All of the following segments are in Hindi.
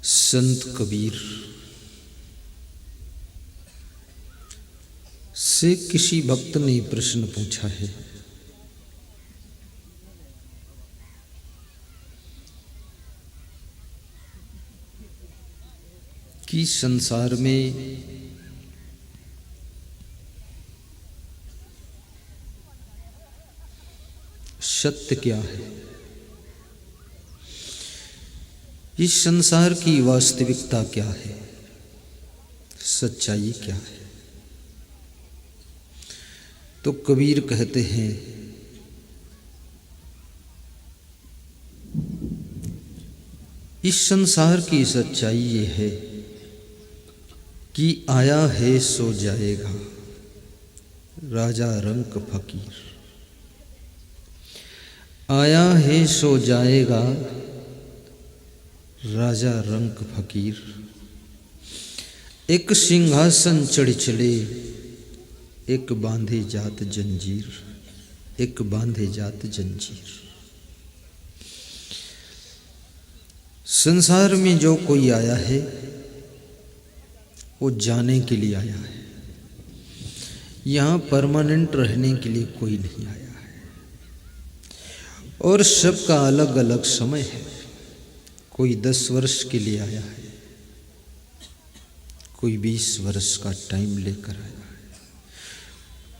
संत कबीर से किसी भक्त ने प्रश्न पूछा है कि संसार में सत्य क्या है, इस संसार की वास्तविकता क्या है, सच्चाई क्या है। तो कबीर कहते हैं इस संसार की सच्चाई ये है कि आया है सो जाएगा, राजा रंक फकीर। आया है सो जाएगा, राजा रंक फकीर। एक सिंहासन चढ़ चले, एक बांधे जात जंजीर, एक बांधे जात जंजीर। संसार में जो कोई आया है वो जाने के लिए आया है, यहाँ परमानेंट रहने के लिए कोई नहीं आया है। और सबका अलग अलग समय है। कोई 10 वर्ष के लिए आया है, कोई 20 वर्ष का टाइम लेकर आया है,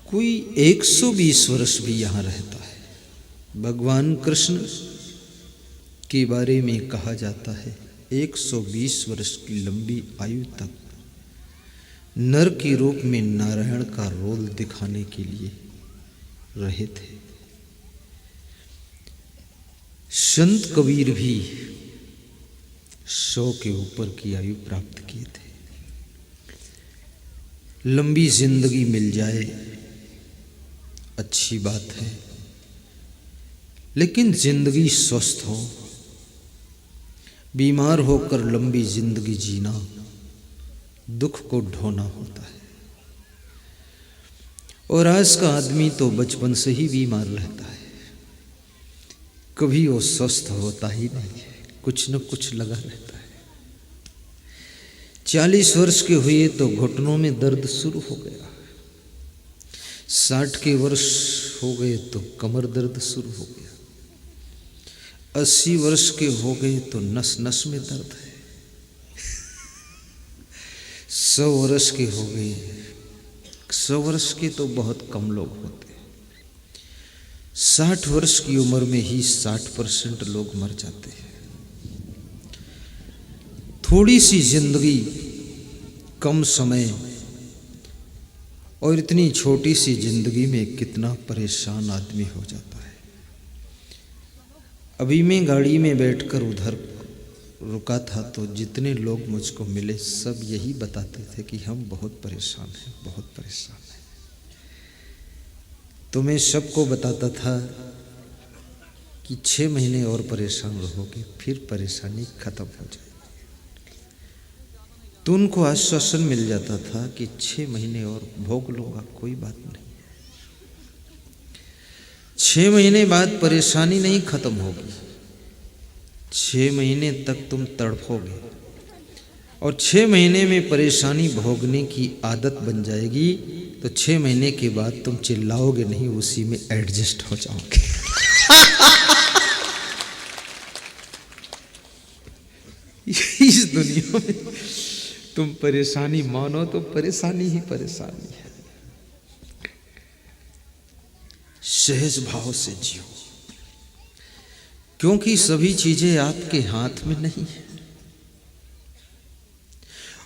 कोई 120 वर्ष भी यहाँ रहता है। भगवान कृष्ण के बारे में कहा जाता है 120 वर्ष की लंबी आयु तक नर के रूप में नारायण का रोल दिखाने के लिए रहे थे। संत कबीर भी 100 के ऊपर की आयु प्राप्त किए थे। लंबी जिंदगी मिल जाए अच्छी बात है, लेकिन जिंदगी स्वस्थ हो। बीमार होकर लंबी जिंदगी जीना दुख को ढोना होता है। और आज का आदमी तो बचपन से ही बीमार रहता है, कभी वो स्वस्थ होता ही नहीं है, कुछ न कुछ लगा रहता है। 40 वर्ष के हुए तो घुटनों में दर्द शुरू हो गया, 60 के वर्ष हो गए तो कमर दर्द शुरू हो गया, 80 वर्ष के हो गए तो नस नस में दर्द है, 100 वर्ष के हो गए। 100 वर्ष के तो बहुत कम लोग होते हैं। 60 वर्ष की उम्र में ही 60% लोग मर जाते हैं। थोड़ी सी जिंदगी, कम समय, और इतनी छोटी सी जिंदगी में कितना परेशान आदमी हो जाता है। अभी मैं गाड़ी में बैठकर उधर रुका था तो जितने लोग मुझको मिले सब यही बताते थे कि हम बहुत परेशान हैं, बहुत परेशान हैं। तो मैं सबको बताता था कि 6 महीने और परेशान रहोगे, फिर परेशानी खत्म हो जाएगी। तो उनको आश्वासन मिल जाता था कि 6 महीने और भोग लूंगा, कोई बात नहीं। 6 महीने बाद परेशानी नहीं खत्म होगी, 6 महीने तक तुम तड़फोगे और 6 महीने में परेशानी भोगने की आदत बन जाएगी। तो 6 महीने के बाद तुम चिल्लाओगे नहीं, उसी में एडजस्ट हो जाओगे। इस दुनिया में तुम परेशानी मानो तो परेशानी ही परेशानी है। सहज भाव से जियो, क्योंकि सभी चीजें आपके हाथ में नहीं है।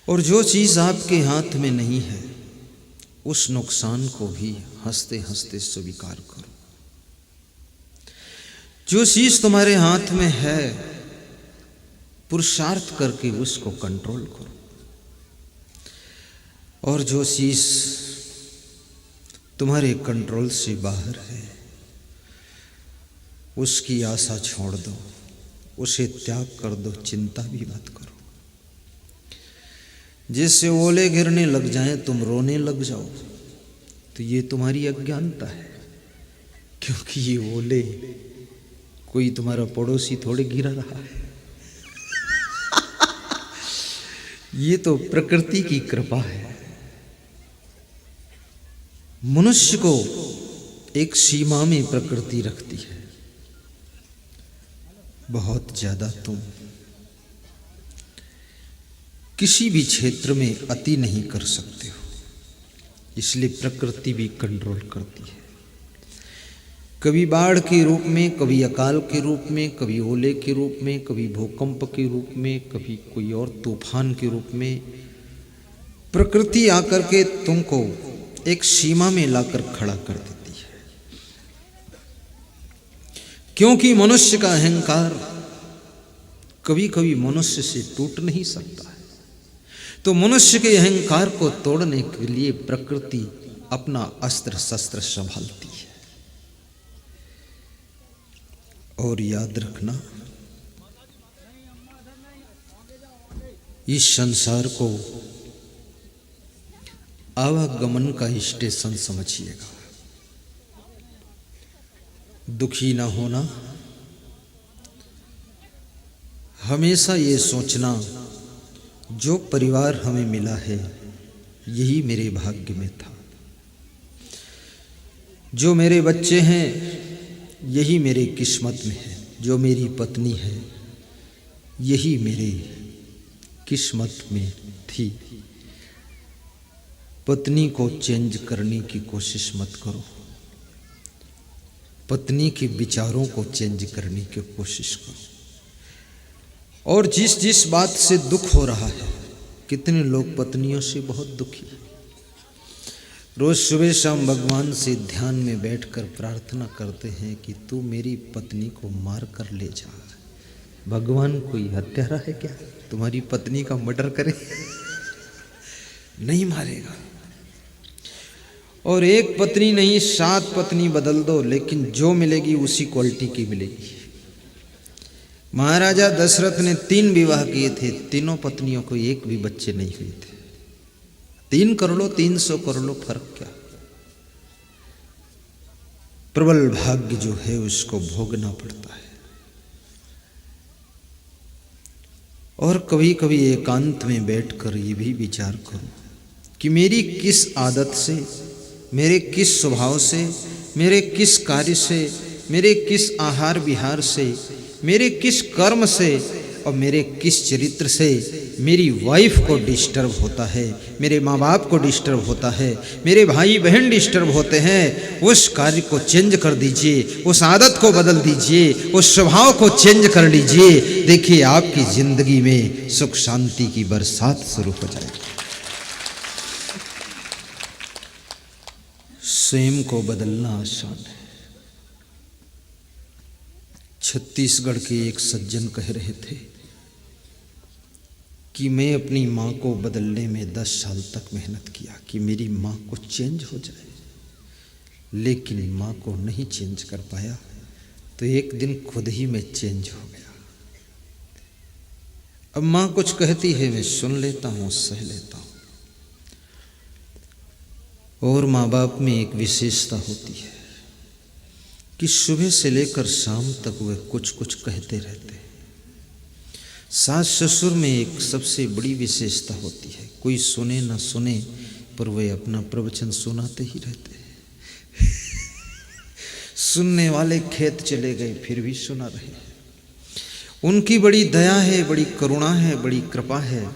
और जो चीज आपके हाथ में नहीं है उस नुकसान को भी हंसते हंसते स्वीकार करो। जो चीज तुम्हारे हाथ में है पुरुषार्थ करके उसको कंट्रोल करो, और जो चीज तुम्हारे कंट्रोल से बाहर है उसकी आशा छोड़ दो, उसे त्याग कर दो, चिंता भी मत करो। जैसे ओले गिरने लग जाएं तुम रोने लग जाओ तो ये तुम्हारी अज्ञानता है, क्योंकि ये ओले कोई तुम्हारा पड़ोसी थोड़े गिरा रहा है। ये तो प्रकृति की कृपा है। मनुष्य को एक सीमा में प्रकृति रखती है। बहुत ज्यादा तुम किसी भी क्षेत्र में अति नहीं कर सकते हो, इसलिए प्रकृति भी कंट्रोल करती है। कभी बाढ़ के रूप में, कभी अकाल के रूप में, कभी ओले के रूप में, कभी भूकंप के रूप में, कभी कोई और तूफान के रूप में प्रकृति आकर के तुमको एक सीमा में लाकर खड़ा कर देती है। क्योंकि मनुष्य का अहंकार कभी कभी मनुष्य से टूट नहीं सकता है, तो मनुष्य के अहंकार को तोड़ने के लिए प्रकृति अपना अस्त्र शस्त्र संभालती है। और याद रखना, इस संसार को आवागमन का स्टेशन समझिएगा। दुखी ना होना, हमेशा ये सोचना जो परिवार हमें मिला है यही मेरे भाग्य में था, जो मेरे बच्चे हैं यही मेरे किस्मत में है, जो मेरी पत्नी है यही मेरे किस्मत में थी। पत्नी को चेंज करने की कोशिश मत करो, पत्नी के विचारों को चेंज करने की कोशिश करो। और जिस जिस बात से दुख हो रहा है, कितने लोग पत्नियों से बहुत दुखी हैं। रोज सुबह शाम भगवान से ध्यान में बैठकर प्रार्थना करते हैं कि तू मेरी पत्नी को मार कर ले जा। भगवान कोई हत्यारा है क्या, तुम्हारी पत्नी का मर्डर करे? नहीं मारेगा। और एक पत्नी नहीं 7 पत्नी बदल दो, लेकिन जो मिलेगी उसी क्वालिटी की मिलेगी। महाराजा दशरथ ने 3 विवाह किए थे, तीनों पत्नियों को एक भी बच्चे नहीं हुए थे। 3 कर लो 300 कर लो, फर्क क्या। प्रबल भाग्य जो है उसको भोगना पड़ता है। और कभी कभी एकांत में बैठकर ये भी विचार करो कि मेरी किस आदत से, मेरे किस स्वभाव से, मेरे किस कार्य से, मेरे किस आहार विहार से, मेरे किस कर्म से और मेरे किस चरित्र से मेरी वाइफ को डिस्टर्ब होता है, मेरे माँ बाप को डिस्टर्ब होता है, मेरे भाई बहन डिस्टर्ब होते हैं। उस कार्य को चेंज कर दीजिए, उस आदत को बदल दीजिए, उस स्वभाव को चेंज कर लीजिए। देखिए आपकी जिंदगी में सुख शांति की बरसात शुरू हो जाएगी। स्वयं को बदलना आसान है। छत्तीसगढ़ के एक सज्जन कह रहे थे कि मैं अपनी माँ को बदलने में 10 साल तक मेहनत किया कि मेरी माँ को चेंज हो जाए, लेकिन माँ को नहीं चेंज कर पाया, तो एक दिन खुद ही मैं चेंज हो गया। अब माँ कुछ कहती है, मैं सुन लेता हूँ, सह लेता हूँ। और माँ बाप में एक विशेषता होती है कि सुबह से लेकर शाम तक वे कुछ कुछ कहते रहते हैं। सास ससुर में एक सबसे बड़ी विशेषता होती है, कोई सुने ना सुने पर वे अपना प्रवचन सुनाते ही रहते हैं। सुनने वाले खेत चले गए फिर भी सुना रहे। उनकी बड़ी दया है, बड़ी करुणा है, बड़ी कृपा है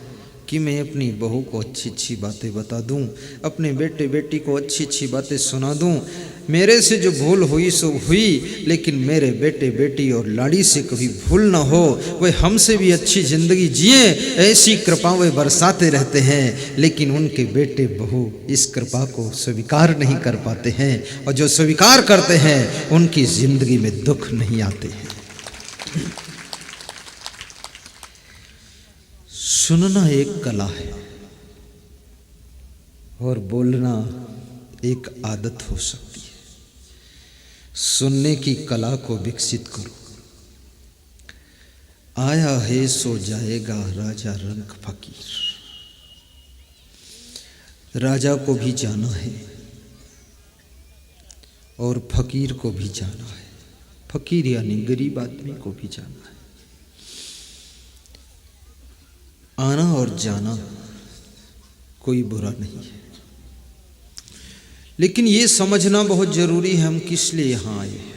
कि मैं अपनी बहू को अच्छी अच्छी बातें बता दूं, अपने बेटे बेटी को अच्छी अच्छी बातें सुना दूं। मेरे से जो भूल हुई सो हुई, लेकिन मेरे बेटे बेटी और लाड़ी से कभी भूल ना हो, वे हमसे भी अच्छी जिंदगी जिए, ऐसी कृपा वे बरसाते रहते हैं। लेकिन उनके बेटे बहू इस कृपा को स्वीकार नहीं कर पाते हैं, और जो स्वीकार करते हैं उनकी जिंदगी में दुख नहीं आते हैं। सुनना एक कला है और बोलना एक आदत हो सकती है। सुनने की कला को विकसित करो। आया है सो जाएगा राजा रंग फकीर। राजा को भी जाना है और फकीर को भी जाना है। फकीर यानी गरीब आदमी को भी जाना है। आना और जाना कोई बुरा नहीं है, लेकिन ये समझना बहुत जरूरी है हम किस लिए यहाँ आए हैं।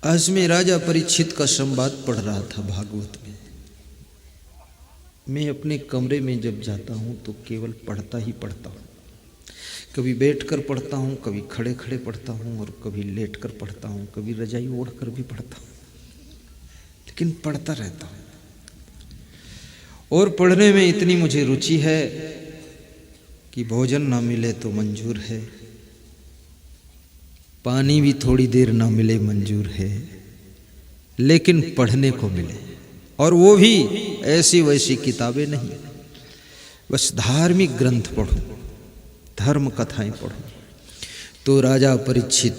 आज मैं राजा परीक्षित का संवाद पढ़ रहा था भागवत में। मैं अपने कमरे में जब जाता हूँ तो केवल पढ़ता ही पढ़ता हूँ। कभी बैठकर पढ़ता हूँ, कभी खड़े खड़े पढ़ता हूँ और कभी लेटकर पढ़ता हूँ, कभी रजाई ओढ़कर भी पढ़ता हूँ, लेकिन पढ़ता रहता हूँ। और पढ़ने में इतनी मुझे रुचि है कि भोजन ना मिले तो मंजूर है, पानी भी थोड़ी देर ना मिले मंजूर है, लेकिन पढ़ने को मिले, और वो भी ऐसी वैसी किताबें नहीं, बस धार्मिक ग्रंथ पढ़ो, धर्म कथाएं पढ़ो। तो राजा परीक्षित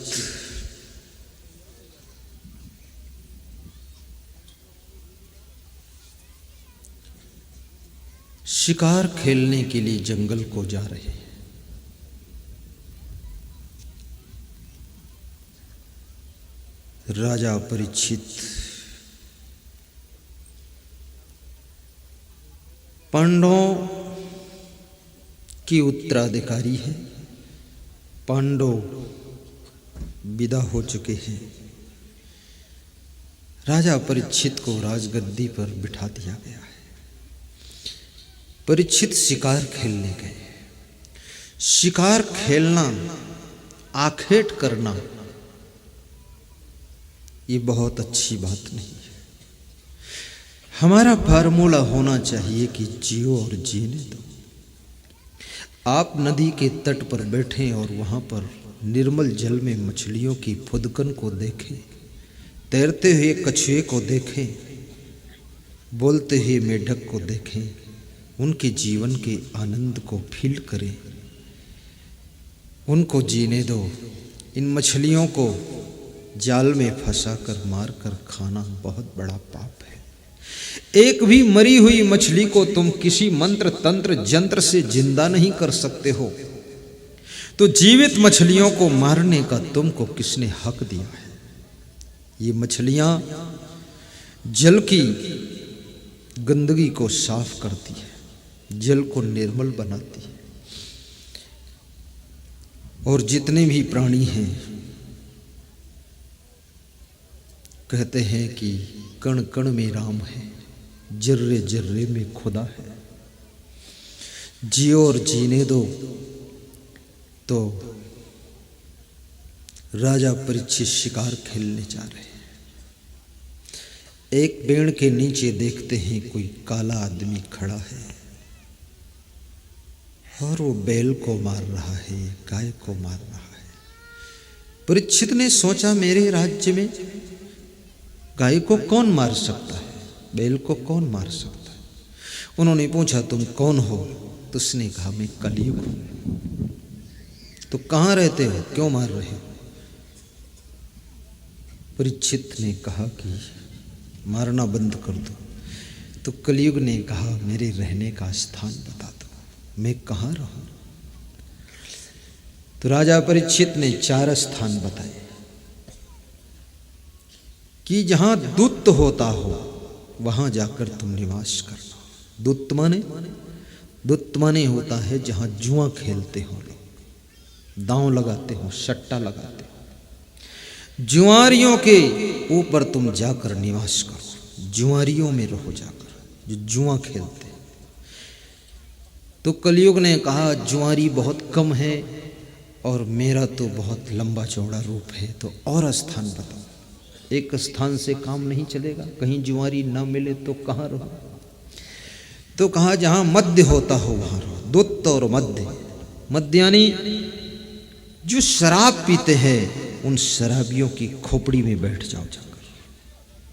शिकार खेलने के लिए जंगल को जा रहे हैं। राजा परीक्षित पांडवों की उत्तराधिकारी है। पांडव विदा हो चुके हैं। राजा परीक्षित को राजगद्दी पर बिठा दिया गया है। परीक्षित शिकार खेलने गए। शिकार खेलना, आखेट करना, ये बहुत अच्छी बात नहीं है। हमारा फार्मूला होना चाहिए कि जियो और जीने दो। आप नदी के तट पर बैठें और वहाँ पर निर्मल जल में मछलियों की फुदकन को देखें, तैरते हुए कछुए को देखें, बोलते हुए मेढक को देखें, उनके जीवन के आनंद को फील करें, उनको जीने दो। इन मछलियों को जाल में फंसाकर मारकर खाना बहुत बड़ा पाप है। एक भी मरी हुई मछली को तुम किसी मंत्र तंत्र जंत्र से जिंदा नहीं कर सकते हो, तो जीवित मछलियों को मारने का तुमको किसने हक दिया है? ये मछलियां जल की गंदगी को साफ करती है, जल को निर्मल बनाती है। और जितने भी प्राणी हैं, कहते हैं कि कण कण में राम है, जर्रे जर्रे में खुदा है। जियो और जीने दो। तो राजा परीक्षित शिकार खेलने जा रहे हैं। एक पेड़ के नीचे देखते हैं कोई काला आदमी खड़ा है और वो बैल को मार रहा है, गाय को मार रहा है। परीक्षित ने सोचा, मेरे राज्य में गाय को कौन मार सकता है, बैल को कौन मार सकता है? उन्होंने पूछा, तुम कौन हो? तो उसने कहा, मैं कलयुग हूं। तो कहाँ रहते हो, क्यों मार रहे हो? परीक्षित ने कहा कि मारना बंद कर दो। तो कलयुग ने कहा, मेरे रहने का स्थान बता दो, मैं कहाँ रहूं? तो राजा परीक्षित ने 4 स्थान बताए कि जहां दुत्त होता हो वहां जाकर तुम निवास करना। दुत्त माने होता है जहां जुआ खेलते हो लोग, दांव लगाते हो, सट्टा लगाते हो। जुआरियों के ऊपर तुम जाकर निवास करो, जुआरियों में रहो जाकर, जो जुआ खेलते हैं। तो कलयुग ने कहा, जुआरी बहुत कम है और मेरा तो बहुत लंबा चौड़ा रूप है, तो और स्थान बताओ। एक स्थान से काम नहीं चलेगा, कहीं जुआरी ना मिले तो कहाँ रहो? तो कहा, जहां मध्य होता हो वहां रहो। दुत्त और मध्य यानी जो शराब पीते हैं उन शराबियों की खोपड़ी में बैठ जाओ जाकर,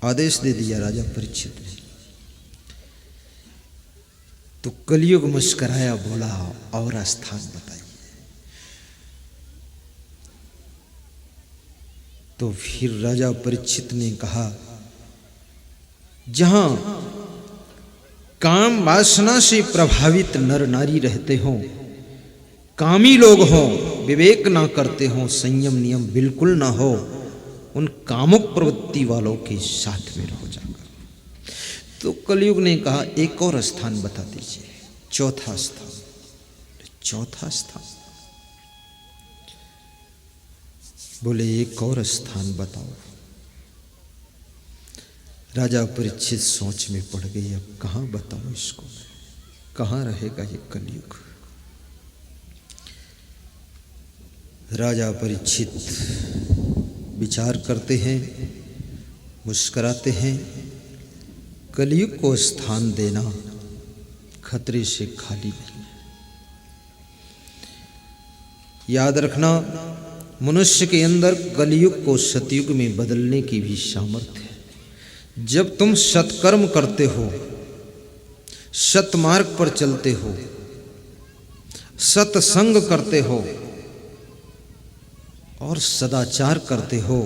आदेश दे दिया राजा परीक्षित ने। तो कलयुग मुस्कराया, बोला, और स्थान बताइए। तो फिर राजा परीक्षित ने कहा, जहां काम वासना से प्रभावित नर नारी रहते हो, कामी लोग हो, विवेक ना करते हो, संयम नियम बिल्कुल ना हो, उन कामुक प्रवृत्ति वालों के साथ में रहो जाकर। तो कलयुग ने कहा एक और स्थान बता दीजिए, चौथा स्थान। चौथा स्थान? बोले एक और स्थान बताओ। राजा परीक्षित सोच में पड़ गई, अब कहाँ बताऊं इसको, कहाँ रहेगा ये कलयुग। राजा परीक्षित विचार करते हैं, मुस्कुराते हैं। कलयुग को स्थान देना खतरे से खाली नहीं। याद रखना, मनुष्य के अंदर कलयुग को सतयुग में बदलने की भी सामर्थ्य है। जब तुम सत्कर्म करते हो, सतमार्ग पर चलते हो, सत्संग करते हो और सदाचार करते हो,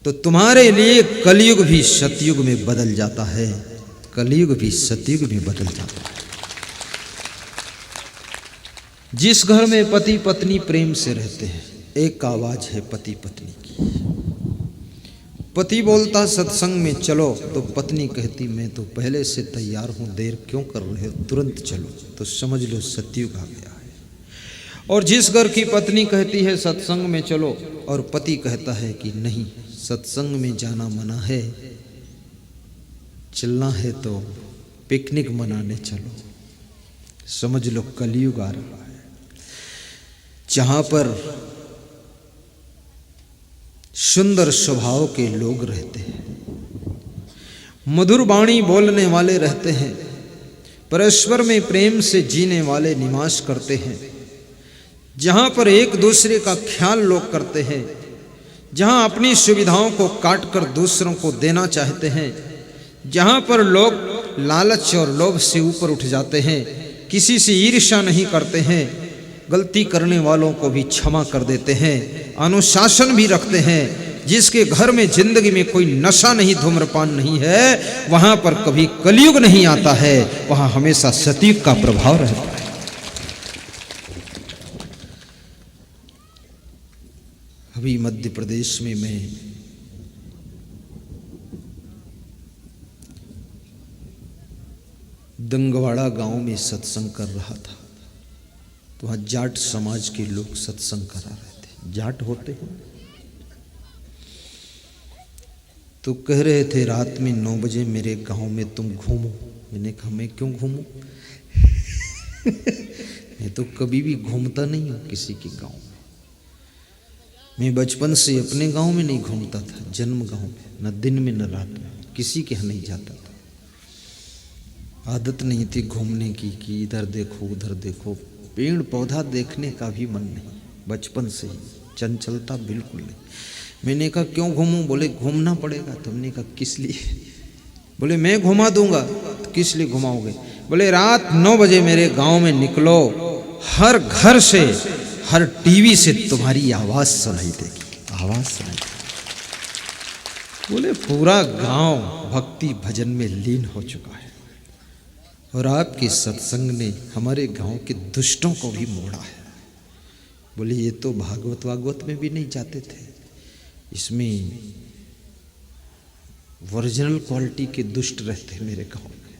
तो तुम्हारे लिए कलयुग भी सतयुग में बदल जाता है। कलयुग भी सतयुग में बदल जाता है। जिस घर में पति पत्नी प्रेम से रहते हैं, एक आवाज है पति पत्नी की। पति बोलता सत्संग में चलो, तो पत्नी कहती मैं तो पहले से तैयार हूं, देर क्यों कर रहे हो, तुरंत चलो, तो समझ लो सतयुग आ गया है। और जिस घर की पत्नी कहती है सत्संग में चलो, और पति कहता है कि नहीं, सत्संग में जाना मना है, चलना है तो पिकनिक मनाने चलो, समझ लो कलयुग आ रहा है। जहां पर सुंदर स्वभाव के लोग रहते हैं, मधुर वाणी बोलने वाले रहते हैं, परस्पर में प्रेम से जीने वाले निवास करते हैं, जहां पर एक दूसरे का ख्याल लोग करते हैं, जहां अपनी सुविधाओं को काट कर दूसरों को देना चाहते हैं, जहां पर लोग लालच और लोभ से ऊपर उठ जाते हैं, किसी से ईर्ष्या नहीं करते हैं, गलती करने वालों को भी क्षमा कर देते हैं, अनुशासन भी रखते हैं, जिसके घर में जिंदगी में कोई नशा नहीं, धूम्रपान नहीं है, वहां पर कभी कलयुग नहीं आता है, वहां हमेशा सतयुग का प्रभाव रहता है। अभी मध्य प्रदेश में मैं दंगवाड़ा गांव में सत्संग कर रहा था, तो वहाँ जाट समाज के लोग सत्संग करा रहे थे। जाट होते हैं, तो कह रहे थे रात में 9 बजे मेरे गांव में तुम घूमो। मैंने कहा मैं क्यों घूमूं? मैं तो कभी भी घूमता नहीं हूँ किसी के गांव में। मैं बचपन से अपने गांव में नहीं घूमता था, जन्म गांव में, न दिन में न रात में, किसी के यहाँ नहीं जाता था। आदत नहीं थी घूमने की कि इधर देखो उधर देखो, पेड़ पौधा देखने का भी मन नहीं, बचपन से ही चंचलता बिल्कुल नहीं। मैंने कहा क्यों घूमूं? बोले घूमना पड़ेगा। तुमने कहा किस लिए? बोले मैं घुमा दूंगा। तो किस लिए घुमाओगे? बोले रात 9 बजे मेरे गांव में निकलो, हर घर से, हर टीवी से तुम्हारी आवाज सुनाई देगी, आवाज सुनाई देगी। बोले पूरा गांव भक्ति भजन में लीन हो चुका है, और आपके सत्संग ने हमारे गांव के दुष्टों को भी मोड़ा है। बोले ये तो भागवत वागवत में भी नहीं जाते थे, इसमें ओरिजिनल क्वालिटी के दुष्ट रहते मेरे गांव में,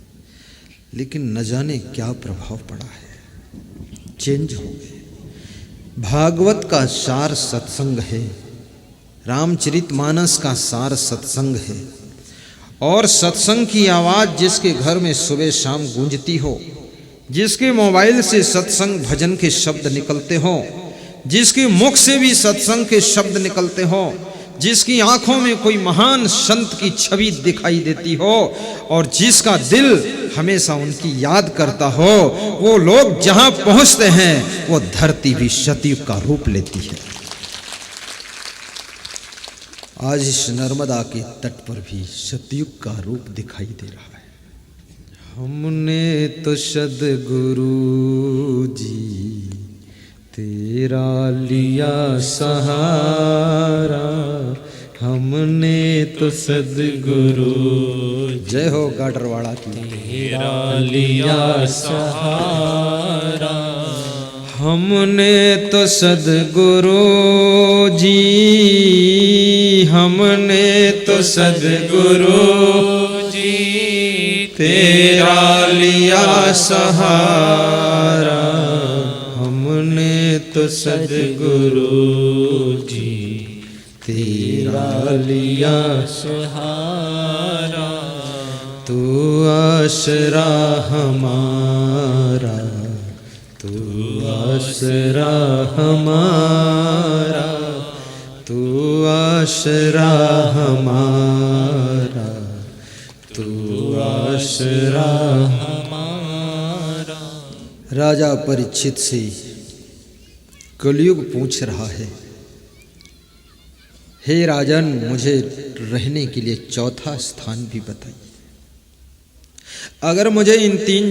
लेकिन न जाने क्या प्रभाव पड़ा है, चेंज हो गए। भागवत का सार सत्संग है, रामचरितमानस का सार सत्संग है, और सत्संग की आवाज जिसके घर में सुबह शाम गूंजती हो, जिसके मोबाइल से सत्संग भजन के शब्द निकलते हो, जिसके मुख से भी सत्संग के शब्द निकलते हो, जिसकी आंखों में कोई महान संत की छवि दिखाई देती हो, और जिसका दिल हमेशा उनकी याद करता हो, वो लोग जहां पहुंचते हैं वो धरती भी सतयुग का रूप लेती है। आज इस नर्मदा के तट पर भी सतयुग का रूप दिखाई दे रहा है। हमने तो सद्गुरु जी तेरा लिया सहारा, हमने तो सद्गुरु, जय हो गाडरवाड़ा की, तेरा लिया सहारा, हमने तो सद्गुरु जी, हमने तो सद्गुरु जी तेरा लिया सहारा, हमने तो सद्गुरु जी तेरा लिया सहारा। तू आसरा हमारा, तू आसरा हमारा, तू आसरा हमारा, तू आसरा हमारा। राजा परीक्षित से कलयुग पूछ रहा है, हे राजन, मुझे रहने के लिए चौथा स्थान भी बताइए। अगर मुझे इन 3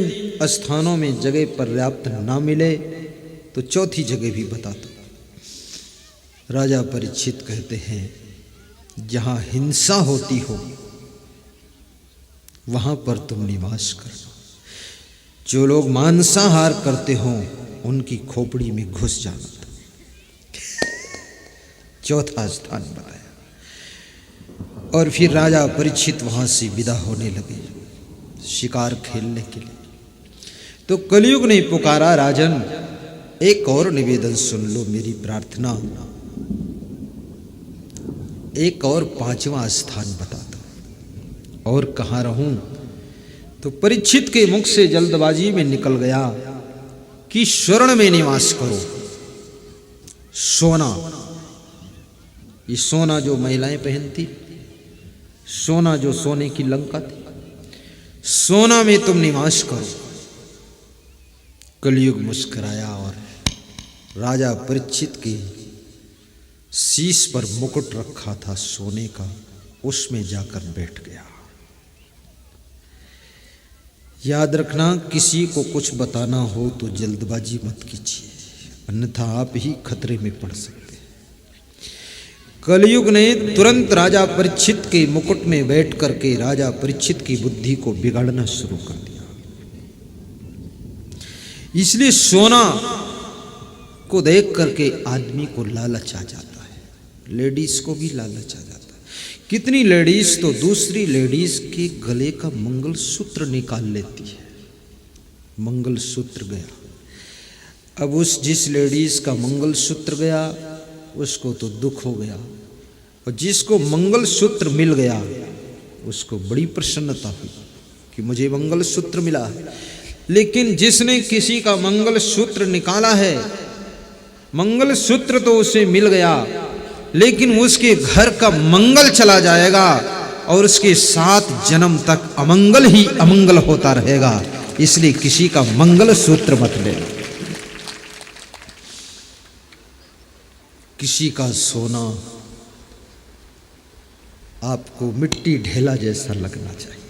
स्थानों में जगह पर्याप्त ना मिले तो चौथी जगह भी बता दो। राजा परीक्षित कहते हैं, जहां हिंसा होती हो वहां पर तुम निवास करना। जो लोग मांसाहार करते हो उनकी खोपड़ी में घुस जाना। चौथा स्थान बताया। और फिर राजा परीक्षित वहां से विदा होने लगे शिकार खेलने के लिए। तो कलयुग ने पुकारा, राजन एक और निवेदन सुन लो, मेरी प्रार्थना, एक और 5वां स्थान बता दो। और कहाँ रहूं? तो परीक्षित के मुख से जल्दबाजी में निकल गया कि स्वर्ण में निवास करो। सोना, ये सोना जो महिलाएं पहनती, सोना जो सोने की लंका थी, सोना में तुम निवास करो। कलयुग मुस्कुराया और राजा परीक्षित के शीश पर मुकुट रखा था सोने का, उसमें जाकर बैठ गया। याद रखना, किसी को कुछ बताना हो तो जल्दबाजी मत कीजिए, अन्यथा आप ही खतरे में पड़ सकते हैं। कलयुग ने तुरंत राजा परीक्षित के मुकुट में बैठ करके राजा परीक्षित की बुद्धि को बिगाड़ना शुरू कर दिया। इसलिए सोना को देख करके आदमी को लालच आ जाता है, लेडीज को भी लालच आ जाता है। कितनी लेडीज तो दूसरी लेडीज के गले का मंगलसूत्र निकाल लेती है। मंगलसूत्र गया। अब उस जिस लेडीज का मंगलसूत्र गया उसको तो दुख हो गया, और जिसको मंगलसूत्र मिल गया उसको बड़ी प्रसन्नता हुई कि मुझे मंगलसूत्र मिला है। लेकिन जिसने किसी का मंगलसूत्र निकाला है, मंगलसूत्र तो उसे मिल गया, लेकिन उसके घर का मंगल चला जाएगा और उसके 7 जन्म तक अमंगल ही अमंगल होता रहेगा। इसलिए किसी का मंगलसूत्र मत लेना। किसी का सोना आपको मिट्टी ढेला जैसा लगना चाहिए।